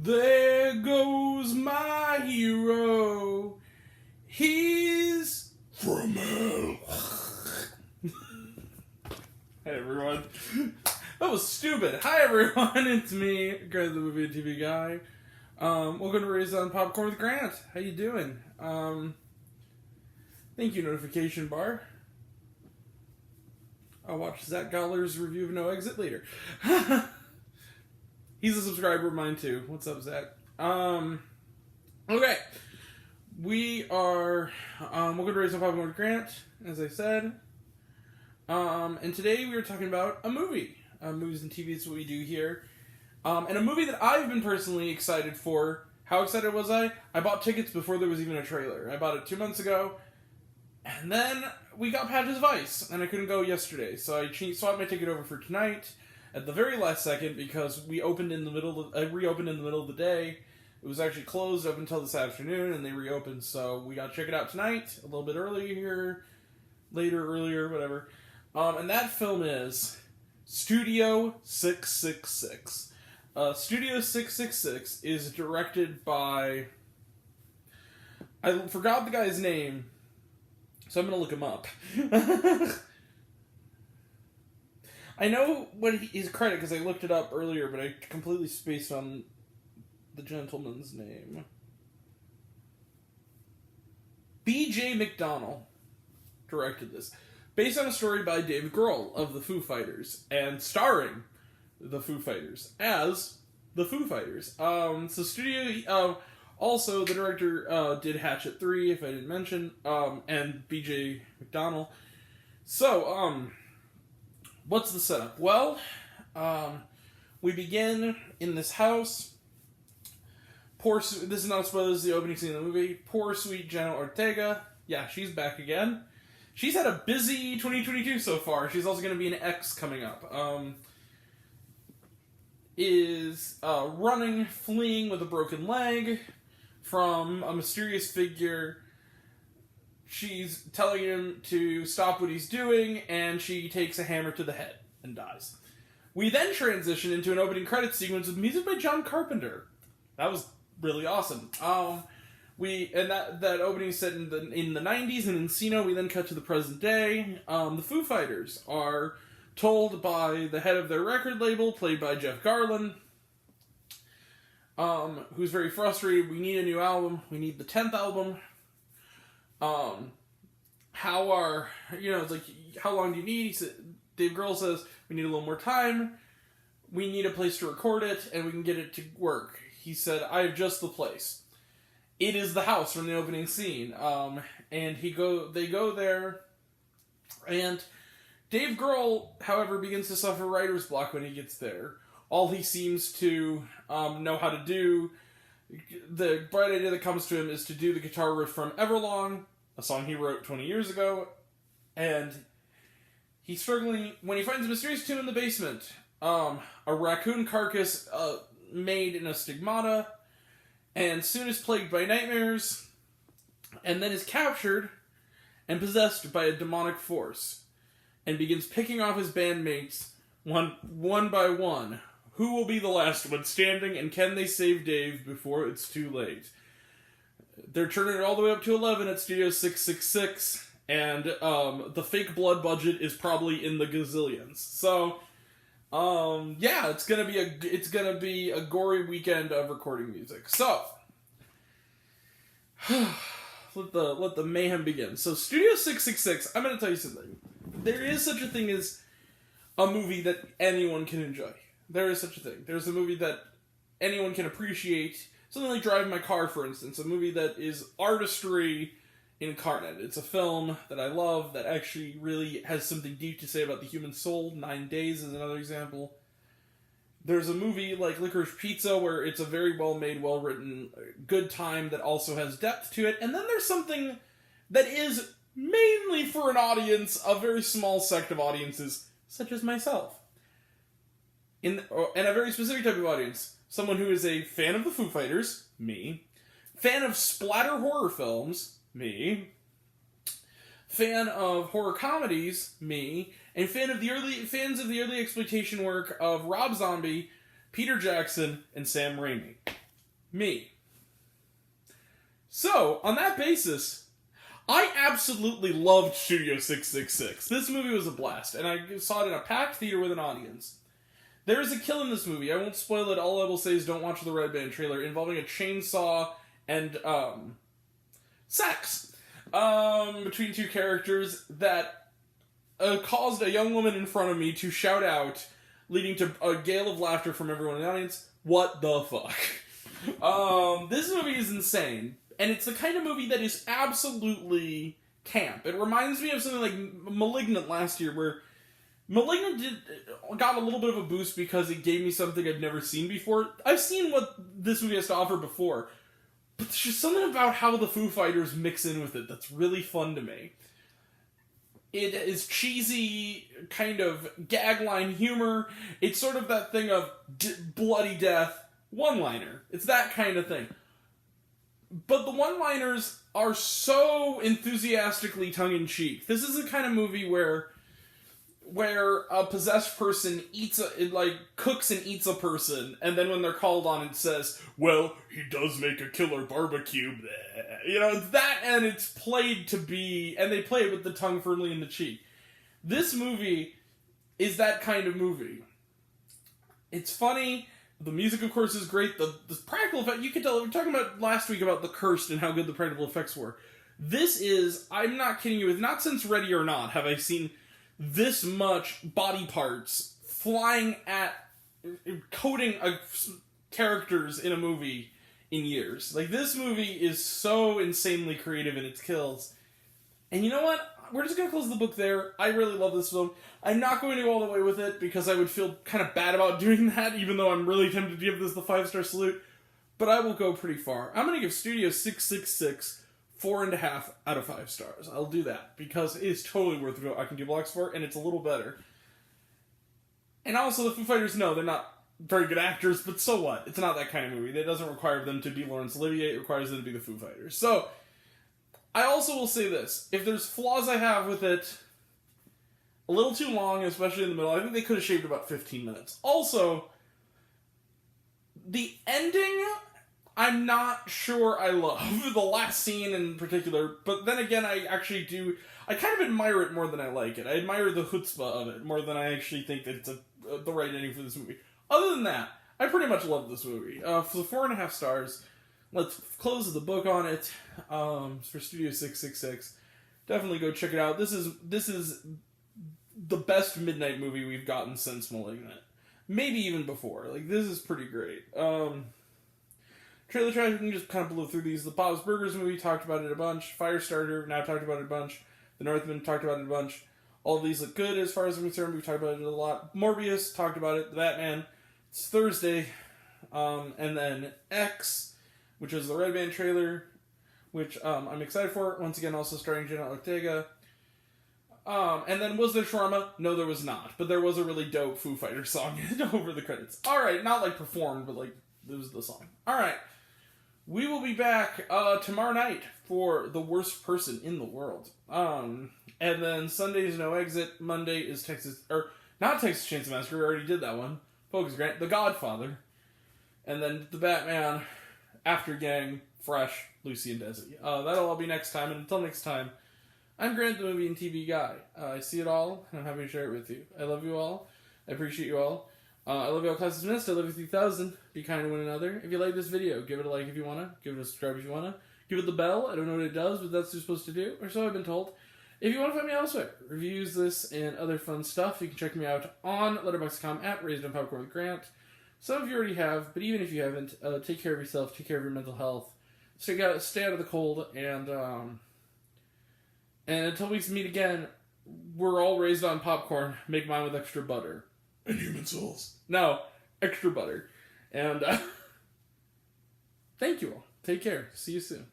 There goes my hero. He's from hell. Hey everyone. That was stupid. Hi everyone, it's me, Grant the Movie and TV Guy. Welcome to Raised on Popcorn with Grant. How you doing? Thank you, notification bar. I'll watch Zach Goller's review of No Exit later. He's a subscriber of mine too. What's up, Zach? Okay. We are, welcome to Raised on Popcorn with Grant, as I said. And today we are talking about a movie. Movies and TV is what we do here. And a movie that I've been personally excited for. How excited was I? I bought tickets before there was even a trailer. I bought it 2 months ago. And then we got Patches of Ice, and I couldn't go yesterday. So I swapped my ticket over for tonight at the very last second because we opened in the middle of, I reopened in the middle of the day. It was actually closed up until this afternoon, and they reopened. So we got to check it out tonight, a little bit earlier, whatever. And that film is Studio 666. Studio 666 is directed by... I forgot the guy's name, so I'm going to look him up. I know what his credit, because I looked it up earlier, but I completely spaced on the gentleman's name. B.J. McDonnell directed this. Based on a story by Dave Grohl of the Foo Fighters, and starring the Foo Fighters as the Foo Fighters. Also, the director did Hatchet 3, if I didn't mention, and B.J. McDonnell. So, what's the setup? Well, we begin in this house. This is not spoilers, this is the opening scene of the movie. Poor sweet Jenna Ortega. Yeah, she's back again. She's had a busy 2022 so far. She's also going to be in X coming up. Running, fleeing with a broken leg from a mysterious figure. She's telling him to stop what he's doing, and she takes a hammer to the head and dies. We then transition into an opening credits sequence with music by John Carpenter. That was really awesome. That opening set in the 90s in Encino. We then cut to the present day. The Foo Fighters are told by the head of their record label, played by Jeff Garlin, who's very frustrated. We need a new album. We need the 10th album. How long do you need? Dave Grohl says, we need a little more time. We need a place to record it, and we can get it to work. He said, I have just the place. It is the house from the opening scene. And they go there, and Dave Grohl, however, begins to suffer writer's block when he gets there. All he seems to know how to do, the bright idea that comes to him is to do the guitar riff from Everlong, a song he wrote 20 years ago, and he's struggling when he finds a mysterious tomb in the basement. A raccoon carcass made in a stigmata, and soon is plagued by nightmares, and then is captured and possessed by a demonic force, and begins picking off his bandmates one by one. Who will be the last one standing, and can they save Dave before it's too late? They're turning it all the way up to 11 at Studio 666, and the fake blood budget is probably in the gazillions. So, it's gonna be a gory weekend of recording music. So, let the mayhem begin. So, Studio 666, I'm gonna tell you something. There is such a thing as a movie that anyone can enjoy. There is such a thing. There's a movie that anyone can appreciate. Something like Drive My Car, for instance. A movie that is artistry incarnate. It's a film that I love that actually really has something deep to say about the human soul. 9 Days is another example. There's a movie like Licorice Pizza where it's a very well-made, well-written, good time that also has depth to it. And then there's something that is mainly for an audience, a very small sect of audiences, such as myself. And a very specific type of audience. Someone who is a fan of the Foo Fighters, me. Fan of splatter horror films, me. Fan of horror comedies, me. And fans of the early exploitation work of Rob Zombie, Peter Jackson, and Sam Raimi. Me. So, on that basis, I absolutely loved Studio 666. This movie was a blast, and I saw it in a packed theater with an audience. There is a kill in this movie. I won't spoil it. All I will say is don't watch the Red Band trailer involving a chainsaw and, sex. Between two characters that caused a young woman in front of me to shout out, leading to a gale of laughter from everyone in the audience. What the fuck? This movie is insane. And it's the kind of movie that is absolutely camp. It reminds me of something like Malignant last year, where Malignant got a little bit of a boost because it gave me something I'd never seen before. I've seen what this movie has to offer before, but there's just something about how the Foo Fighters mix in with it that's really fun to me. It is cheesy, kind of gag-line humor. It's sort of that thing of bloody death, one-liner. It's that kind of thing. But the one-liners are so enthusiastically tongue-in-cheek. This is the kind of movie where a possessed person cooks and eats a person, and then when they're called on, it says, well, he does make a killer barbecue. Bleh. You know, it's that, and it's played to be, and they play it with the tongue firmly in the cheek. This movie is that kind of movie. It's funny. The music, of course, is great. The practical effect, you can tell, we were talking about last week about The Cursed and how good the practical effects were. This is, I'm not kidding you, not since Ready or Not have I seen this much body parts flying at, coating characters in a movie in years. Like, this movie is so insanely creative in its kills. And you know what? We're just going to close the book there. I really love this film. I'm not going to go all the way with it because I would feel kind of bad about doing that, even though I'm really tempted to give this the 5-star salute. But I will go pretty far. I'm going to give Studio 666 4.5 out of 5 stars. I'll do that because it is totally worth it. I can do blocks for it, and it's a little better. And also, the Foo Fighters, no, they're not very good actors, but so what? It's not that kind of movie. It doesn't require them to be Laurence Olivier. It requires them to be the Foo Fighters. So, I also will say this. If there's flaws I have with it, a little too long, especially in the middle, I think they could have shaved about 15 minutes. Also, the ending, I'm not sure I love. The last scene in particular, but then again, I actually do, I kind of admire it more than I like it. I admire the chutzpah of it more than I actually think that it's the right ending for this movie. Other than that, I pretty much love this movie. For the 4.5 stars, let's close the book on it. For Studio 666, definitely go check it out. This is the best midnight movie we've gotten since Malignant. Maybe even before. Like, this is pretty great. Trailer Trash, we can just kind of blow through these. The Bob's Burgers movie, talked about it a bunch. Firestarter, now talked about it a bunch. The Northman, talked about it a bunch. All of these look good as far as I'm concerned. We've talked about it a lot. Morbius, talked about it. The Batman, it's Thursday. And then X, which is the Red Band trailer, which I'm excited for. Once again, also starring Jenna Ortega. And then, was there shawarma? No, there was not. But there was a really dope Foo Fighters song over the credits. Alright, not like performed, but like, it was the song. Alright. We will be back tomorrow night for The Worst Person in the World. And then Sunday is No Exit. Monday is not Texas Chainsaw Massacre, we already did that one. Focus Grant. The Godfather. And then The Batman, After Gang, Fresh, Lucy and Desi. That'll all be next time, and until next time, I'm Grant, the movie and TV guy. I see it all, and I'm happy to share it with you. I love you all. I appreciate you all. I love you all, class dismissed. I love you 3000. Be kind to one another. If you like this video, give it a like if you want to. Give it a subscribe if you want to. Give it the bell. I don't know what it does, but that's what you're supposed to do, or so I've been told. If you want to find me elsewhere, reviews, this, and other fun stuff, you can check me out on Letterboxd.com at Raised on Popcorn with Grant. Some of you already have, but even if you haven't, take care of yourself, take care of your mental health, stay out of the cold, and until we meet again, we're all raised on popcorn. Make mine with extra butter. And human souls. No, extra butter. And thank you all. Take care. See you soon.